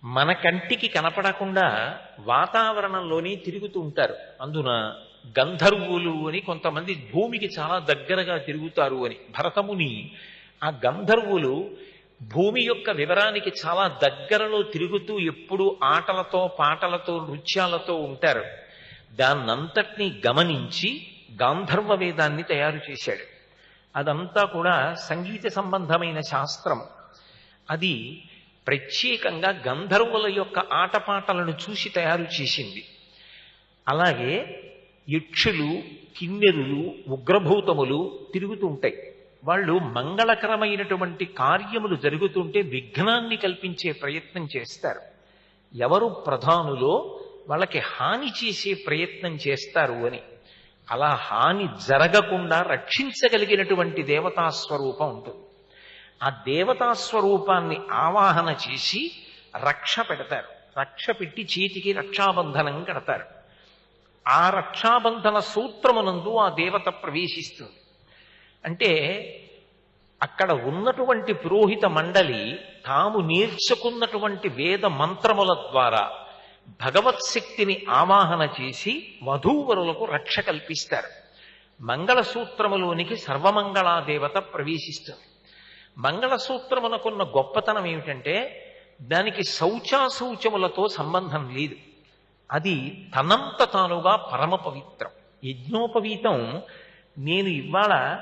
మన కంటికి కనపడకుండా వాతావరణంలోనే తిరుగుతూ ఉంటారు. అందున గంధర్వులు అని కొంతమంది భూమికి చాలా దగ్గరగా తిరుగుతారు అని భరతముని ఆ గంధర్వులు భూమి యొక్క వివరానికి చాలా దగ్గరలో తిరుగుతూ ఎప్పుడు ఆటలతో పాటలతో నృత్యాలతో ఉంటారు. దాన్నంతటినీ గమనించి గాంధర్వ వేదాన్ని తయారు చేశాడు. అదంతా కూడా సంగీత సంబంధమైన శాస్త్రం. అది ప్రత్యేకంగా గంధర్వుల యొక్క ఆటపాటలను చూసి తయారు చేసింది. అలాగే యక్షులు, కిన్నెరులు, ఉగ్రభూతములు తిరుగుతూ ఉంటాయి. వాళ్ళు మంగళకరమైనటువంటి కార్యములు జరుగుతుంటే విఘ్నాన్ని కల్పించే ప్రయత్నం చేస్తారు. ఎవరు ప్రధానులో వాళ్ళకి హాని చేసే ప్రయత్నం చేస్తారు అని. అలా హాని జరగకుండా రక్షించగలిగినటువంటి దేవతాస్వరూపం ఉంటుంది. ఆ దేవతాస్వరూపాన్ని ఆవాహన చేసి రక్ష పెడతారు. రక్ష పెట్టి చేతికి రక్షాబంధనం కడతారు. ఆ రక్షాబంధన సూత్రమునందు ఆ దేవత ప్రవేశిస్తుంది. అంటే అక్కడ ఉన్నటువంటి పురోహిత మండలి తాము నేర్చుకున్నటువంటి వేద మంత్రముల ద్వారా భగవత్ శక్తిని ఆవాహన చేసి వధూవరులకు రక్ష కల్పిస్తారు. మంగళసూత్రములోనికి సర్వమంగళా దేవత ప్రవేశిస్తుంది. మంగళసూత్రమునకున్న గొప్పతనం ఏమిటంటే దానికి శౌచాశౌచములతో సంబంధం లేదు. అది తనంత తానుగా పరమ పవిత్రం. యజ్ఞోపవీతం నేను ఇవాళ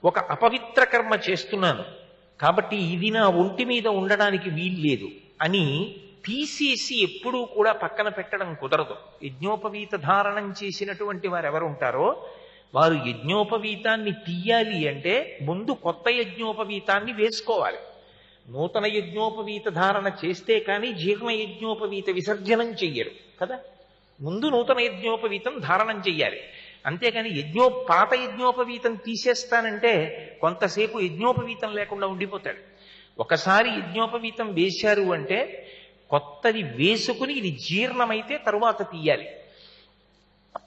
ఒక అపవిత్ర కర్మ చేస్తున్నాను కాబట్టి ఇది నా ఒంటి మీద ఉండడానికి వీల్లేదు అని తీసేసి ఎప్పుడూ కూడా పక్కన పెట్టడం కుదరదు. యజ్ఞోపవీత ధారణం చేసినటువంటి వారు ఎవరు ఉంటారో వారు యజ్ఞోపవీతాన్ని తీయాలి అంటే ముందు కొత్త యజ్ఞోపవీతాన్ని వేసుకోవాలి. నూతన యజ్ఞోపవీత ధారణ చేస్తే కానీ జీర్ణ యజ్ఞోపవీత విసర్జనం చెయ్యరు కదా. ముందు నూతన యజ్ఞోపవీతం ధారణం చెయ్యాలి. అంతేకాని పాత యజ్ఞోపవీతం తీసేస్తానంటే కొంతసేపు యజ్ఞోపవీతం లేకుండా ఉండిపోతాడు. ఒకసారి యజ్ఞోపవీతం వేశారు అంటే కొత్తది వేసుకుని ఇది జీర్ణమైతే తరువాత తీయాలి.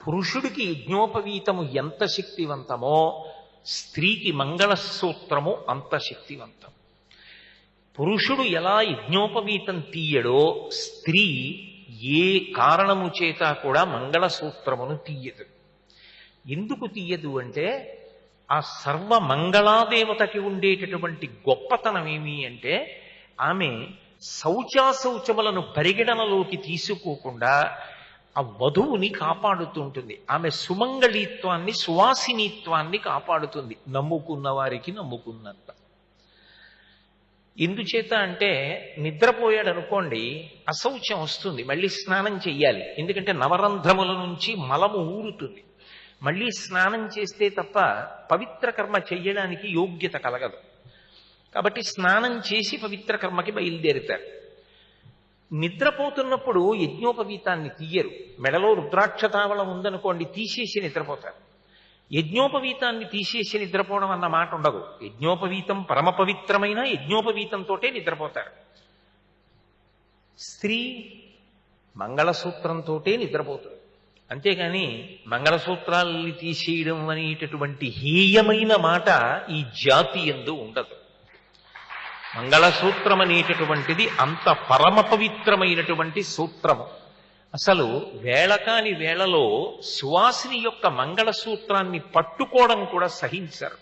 పురుషుడికి యజ్ఞోపవీతము ఎంత శక్తివంతమో స్త్రీకి మంగళసూత్రము అంత శక్తివంతం. పురుషుడు ఎలా యజ్ఞోపవీతం తీయడో స్త్రీ ఏ కారణము చేత కూడా మంగళసూత్రమును తీయదు. ఎందుకు తీయదు అంటే ఆ సర్వ మంగళాదేవతకి ఉండేటటువంటి గొప్పతనం ఏమి అంటే ఆమె శౌచాశౌచములను పరిగణనలోకి తీసుకోకుండా ఆ వధువుని కాపాడుతూ ఉంటుంది. ఆమె సుమంగళీత్వాన్ని, సువాసినీత్వాన్ని కాపాడుతుంది. నమ్ముకున్న వారికి నమ్ముకున్నంత. ఎందుచేత అంటే నిద్రపోయాడు అనుకోండి, అశౌచం వస్తుంది, మళ్ళీ స్నానం చెయ్యాలి. ఎందుకంటే నవరంధ్రముల నుంచి మలము ఊరుతుంది. మళ్ళీ స్నానం చేస్తే తప్ప పవిత్ర కర్మ చెయ్యడానికి యోగ్యత కలగదు. కాబట్టి స్నానం చేసి పవిత్ర కర్మకి బయలుదేరుతారు. నిద్రపోతున్నప్పుడు యజ్ఞోపవీతాన్ని తీయరు. మెడలో రుద్రాక్షతావళం ఉందనుకోండి, తీసేసి నిద్రపోతారు. యజ్ఞోపవీతాన్ని తీసేసి నిద్రపోవడం అన్న మాట ఉండదు. యజ్ఞోపవీతం పరమ పవిత్రమైన యజ్ఞోపవీతంతోటే నిద్రపోతారు. స్త్రీ మంగళసూత్రంతోటే నిద్రపోతుంది. అంతేగాని మంగళసూత్రాల్ని తీసేయడం అనేటటువంటి హేయమైన మాట ఈ జాతి యందు ఉండదు. మంగళసూత్రం అనేటటువంటిది అంత పరమ పవిత్రమైనటువంటి సూత్రము. అసలు వేళకాని వేళలో సువాసిని యొక్క మంగళసూత్రాన్ని పట్టుకోవడం కూడా సహించరు.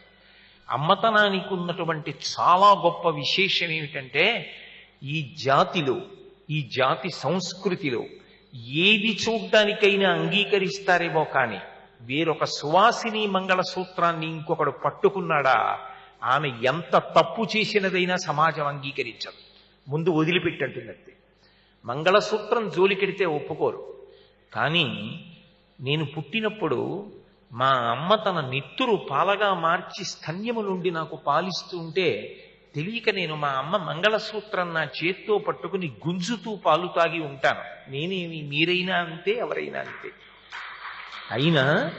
అమ్మతనానికి ఉన్నటువంటి చాలా గొప్ప విశేషం ఏమిటంటే ఈ జాతిలో, ఈ జాతి సంస్కృతిలో ఏది చూడ్డానికైనా అంగీకరిస్తారేమో కానీ వేరొక సువాసిని మంగళసూత్రాన్ని ఇంకొకడు పట్టుకున్నాడా ఆమె ఎంత తప్పు చేసినదైనా సమాజం అంగీకరించదు. ముందు వదిలిపెట్టంటున్నది. మంగళసూత్రం జోలికెడితే ఒప్పుకోరు. కానీ నేను పుట్టినప్పుడు మా అమ్మ తన నెత్తురు పాలగా మార్చి స్తన్యము నుండి నాకు పాలిస్తూ ఉంటే తెలియక నేను మా అమ్మ మంగళసూత్రం నా చేత్తో పట్టుకుని గుంజుతూ పాలు తాగి ఉంటాను. నేనేమి, మీరైనా అంతే, ఎవరైనా అంతే. అయినా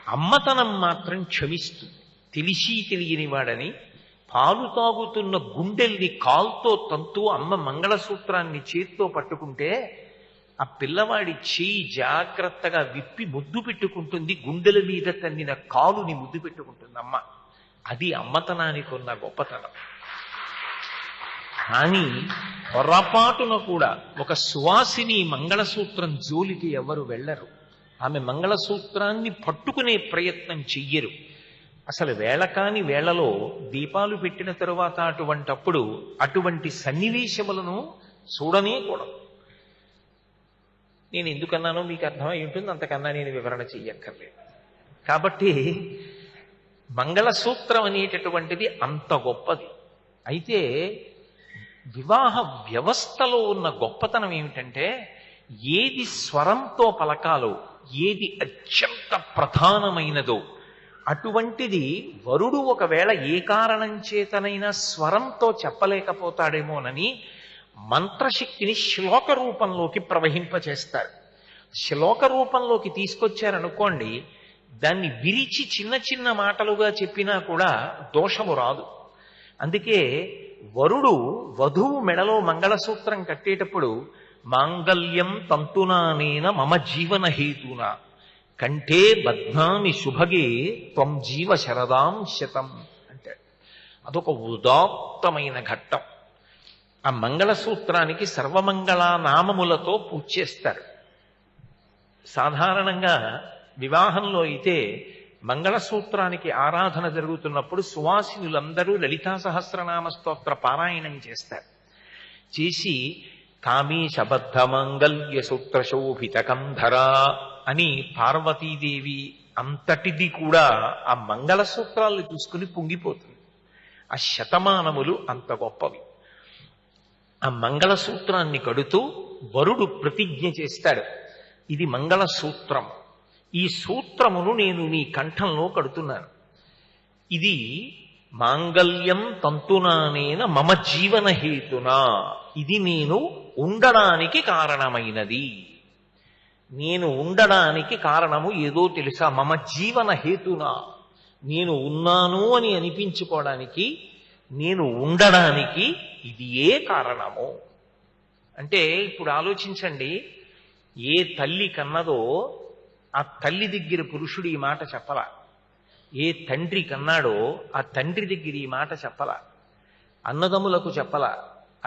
అమ్మతనం మాత్రం క్షమిస్తుంది. తెలిసి తెలియని వాడని పాలు తాగుతున్న గుండెల్ని కాల్తో తంతూ అమ్మ మంగళసూత్రాన్ని చేత్తో పట్టుకుంటే ఆ పిల్లవాడి చేయి జాగ్రత్తగా విప్పి ముద్దు పెట్టుకుంటుంది. గుండెల మీద తన్నిన కాలుని ముద్దు పెట్టుకుంటుంది అమ్మ. అది అమ్మతనానికి ఉన్న గొప్పతనం. కానీ పొరపాటున కూడా ఒక సువాసిని మంగళసూత్రం జోలికి ఎవరు వెళ్ళరు. ఆమె మంగళసూత్రాన్ని పట్టుకునే ప్రయత్నం చెయ్యరు. అసలు వేళ కాని వేళలో దీపాలు పెట్టిన తరువాత అటువంటి సన్నివేశములను చూడనే కూడదు. నేను ఎందుకన్నానో మీకు అర్థమై ఉంటుంది, అంతకన్నా నేను వివరణ చెయ్యక్కర్లేదు. కాబట్టి మంగళసూత్రం అనేటటువంటిది అంత గొప్పది. అయితే వివాహ వ్యవస్థలో ఉన్న గొప్పతనం ఏమిటంటే, ఏది స్వరంతో పలకాలో, ఏది అత్యంత ప్రధానమైనదో అటువంటిది వరుడు ఒకవేళ ఏ కారణం చేతనైనా స్వరంతో చెప్పలేకపోతాడేమోనని మంత్రశక్తిని శ్లోక రూపంలోకి ప్రవహింపచేస్తారు. శ్లోక రూపంలోకి తీసుకొచ్చారనుకోండి, దాన్ని విరిచి చిన్న చిన్న మాటలుగా చెప్పినా కూడా దోషము రాదు. అందుకే వరుడు వధువు మెడలో మంగళసూత్రం కట్టేటప్పుడు మాంగళ్యం తంతునానేన మమ జీవన హేతున కంఠే బధ్నామి శుభగే త్వం జీవ శరదాం శతం అంటే అదొక ఉదాత్తమైన ఘట్టం. ఆ మంగళసూత్రానికి సర్వమంగళ నామములతో పూజ చేస్తారు. సాధారణంగా వివాహంలో అయితే మంగళసూత్రానికి ఆరాధన జరుగుతున్నప్పుడు సువాసినులందరూ లలితా సహస్రనామ స్తోత్ర పారాయణం చేస్తారు. చేసి కామేశబద్ధ మాంగళ్య సూత్ర శోభిత కంధరా అని పార్వతీదేవి అంతటిది కూడా ఆ మంగళసూత్రాలు చూసుకుని పొంగిపోతుంది. ఆ శతమానములు అంత గొప్పవి. ఆ మంగళసూత్రాన్ని కడుతూ వరుడు ప్రతిజ్ఞ చేస్తాడు, ఇది మంగళసూత్రం, ఈ సూత్రమును నేను నీ కంఠంలో కడుతున్నాను, ఇది మాంగళ్యం తంతునానేన మమ జీవన హేతునా, ఇది నేను ఉండడానికి కారణమైనది. నేను ఉండడానికి కారణము ఏదో తెలుసా? మమ జీవన హేతునా, నేను ఉన్నాను అని అనిపించుకోవడానికి, నేను ఉండడానికి ఇది ఏ కారణము అంటే, ఇప్పుడు ఆలోచించండి, ఏ తల్లి కన్నదో ఆ తల్లి దగ్గర పురుషుడు ఈ మాట చెప్పలా, ఏ తండ్రి కన్నాడో ఆ తండ్రి దగ్గర ఈ మాట చెప్పలా, అన్నదమ్ములకు చెప్పలా,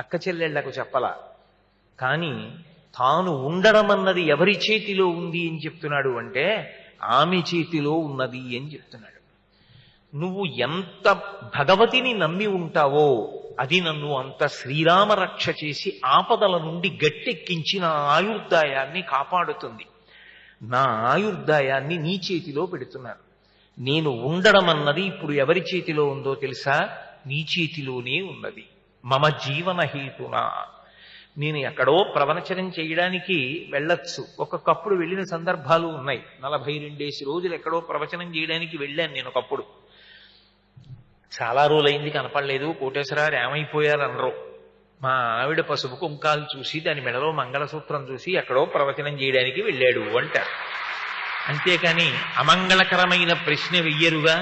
అక్క చెల్లెళ్లకు చెప్పలా. కానీ తాను ఉండడం అన్నది ఎవరి చేతిలో ఉంది అని చెప్తున్నాడు అంటే, ఆమె చేతిలో ఉన్నది అని చెప్తున్నాడు. నువ్వు ఎంత భగవతిని నమ్మి ఉంటావో అది నన్ను అంత శ్రీరామ రక్ష చేసి ఆపదల నుండి గట్టెక్కించి నా ఆయుర్దాయాన్ని కాపాడుతుంది. నా ఆయుర్దాయాన్ని నీ చేతిలో పెడుతున్నాను. నేను ఉండడం అన్నది ఇప్పుడు ఎవరి చేతిలో ఉందో తెలుసా? నీ చేతిలోనే ఉన్నది. మమ జీవన హేతునా. నేను ఎక్కడో ప్రవచనం చేయడానికి వెళ్ళొచ్చు, ఒక్కొక్కప్పుడు వెళ్ళిన సందర్భాలు ఉన్నాయి. 42 రోజులు ఎక్కడో ప్రవచనం చేయడానికి వెళ్ళాను నేను ఒకప్పుడు. చాలా రోజులైంది కనపడలేదు, కోటేశ్వరారు ఏమైపోయారు అనరు. మా ఆవిడ పసుపు కుంకాలు చూసి దాని మెడలో మంగళసూత్రం చూసి ఎక్కడో ప్రవచనం చేయడానికి వెళ్ళాడు అంటారు. అంతేకాని అమంగళకరమైన ప్రశ్న వెయ్యరుగా.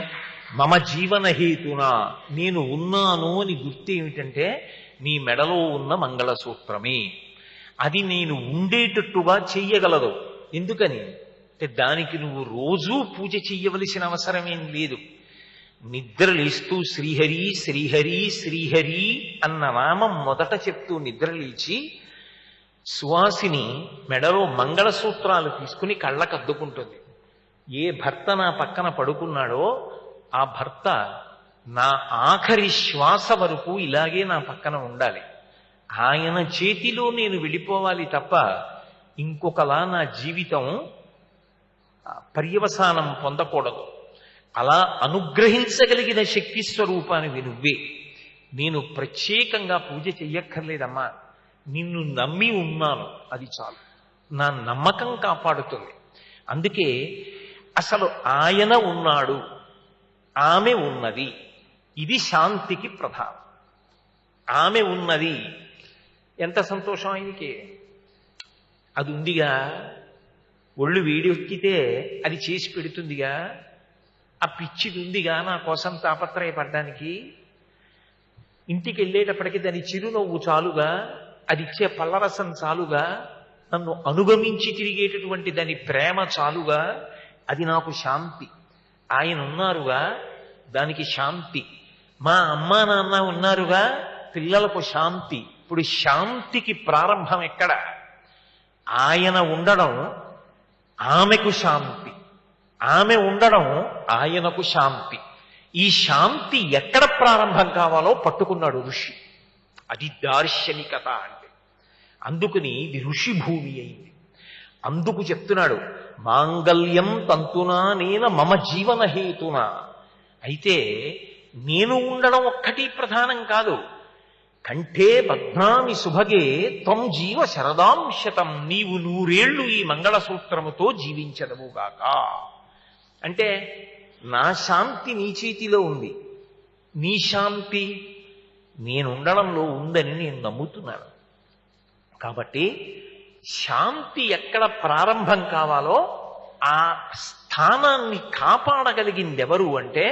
మమ జీవన హేతునా, నేను ఉన్నాను అని గుర్తు ఏమిటంటే నీ మెడలో ఉన్న మంగళసూత్రమే. అది నేను ఉండేటట్టుగా చెయ్యగలదు. ఎందుకని అంటే, దానికి నువ్వు రోజూ పూజ చెయ్యవలసిన అవసరమేం లేదు. నిద్రలేస్తూ శ్రీహరి శ్రీహరి శ్రీహరి అన్న నామం మొదట చెప్తూ నిద్రలేచి సువాసిని మెడలో మంగళసూత్రాలు తీసుకుని కళ్ళకద్దుకుంటుంది. ఏ భర్త నా పక్కన పడుకున్నాడో ఆ భర్త నా ఆఖరి శ్వాస వరకు ఇలాగే నా పక్కన ఉండాలి. ఆయన చేతిలో నేను వెళ్ళిపోవాలి తప్ప ఇంకొకలా నా జీవితం పర్యవసానం పొందకూడదు. అలా అనుగ్రహించగలిగిన శక్తి స్వరూపానివి నువ్వే. నేను ప్రత్యేకంగా పూజ చెయ్యక్కర్లేదమ్మా, నిన్ను నమ్మి ఉన్నాను, అది చాలు. నా నమ్మకం కాపాడుతుంది. అందుకే అసలు ఆయన ఉన్నాడు, ఆమె ఉన్నది, ఇది శాంతికి ప్రధానం. ఆమె ఉన్నది, ఎంత సంతోషం ఆయనకి. అది ఉందిగా, ఒళ్ళు వేడెక్కితే అది చేసి పెడుతుందిగా. ఆ పిచ్చిది ఉందిగా నా కోసం తాపత్రయపడ్డానికి. ఇంటికి వెళ్ళేటప్పటికీ దాని చిరునవ్వు చాలుగా, అది ఇచ్చే పళ్ళరసం చాలుగా, నన్ను అనుగమించి తిరిగేటటువంటి దాని ప్రేమ చాలుగా, అది నాకు శాంతి. ఆయన ఉన్నారుగా, దానికి శాంతి. మా అమ్మా నాన్న ఉన్నారుగా, పిల్లలకు శాంతి. ఇప్పుడు శాంతికి ప్రారంభం ఎక్కడ? ఆయన ఉండడం ఆమెకు శాంతి, ఆమె ఉండడం ఆయనకు శాంతి. ఈ శాంతి ఎక్కడ ప్రారంభం కావాలో పట్టుకున్నాడు ఋషి. అది దార్శనికత అంటే. అందుకని ఇది ఋషి భూమి అయింది. అందుకు చెప్తున్నాడు, మాంగళ్యం తంతునా నేన మమ జీవన హేతునా. అయితే నేను ఉండడం ఒక్కటి ప్రధానం కాదు. కంఠే బధ్నామి సుభగే త్వం జీవ శరదాంశతం. నీవు 100 ఏళ్ళు ఈ మంగళసూత్రముతో జీవించదవుగాక. అంటే నా శాంతి నీ చేతిలో ఉంది, నీ శాంతి నేనుండడంలో ఉందని నేను నమ్ముతున్నాను. కాబట్టి శాంతి ఎక్కడ ప్రారంభం కావాలో ఆ స్థానాన్ని కాపాడగలిగింది ఎవరు అంటే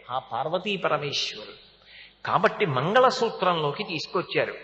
ఆ పార్వతీ పరమేశ్వరుడు. కాబట్టి మంగళసూత్రంలోకి తీసుకొచ్చారు.